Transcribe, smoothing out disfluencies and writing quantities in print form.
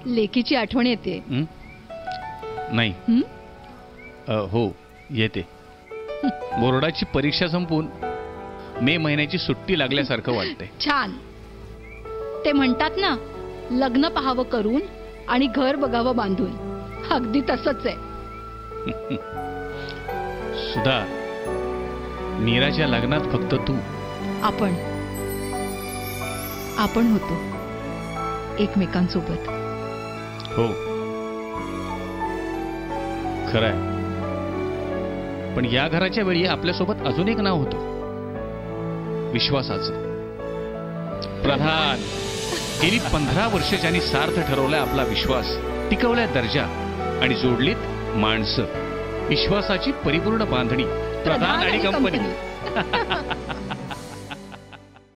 लेकीची आठवण येते. नाही. हो येते. बोर्डाची परीक्षा संपून मे महिन्याची सुट्टी लागल्यासारखं वाटतंय. छान. ते म्हणतात ना, लग्न पाहावं करून आणि घर बघावं बांधून. अगदी तसंच आहे. सुधा, मीराच्या लग्नात फक्त तू आपण होतो एकमेकांसोबत. हो खरंय. पण या घराच्या वेळी आपल्यासोबत अजून एक नाव होतं, विश्वासाचं. प्रधान. गेली 15 वर्ष ज्यांनी सार्थ ठरवलाय आपला विश्वास, टिकवलाय दर्जा आणि जोडलीत माणसं. विश्वासाची परिपूर्ण बांधणी. प्रधान आणि कंपनी.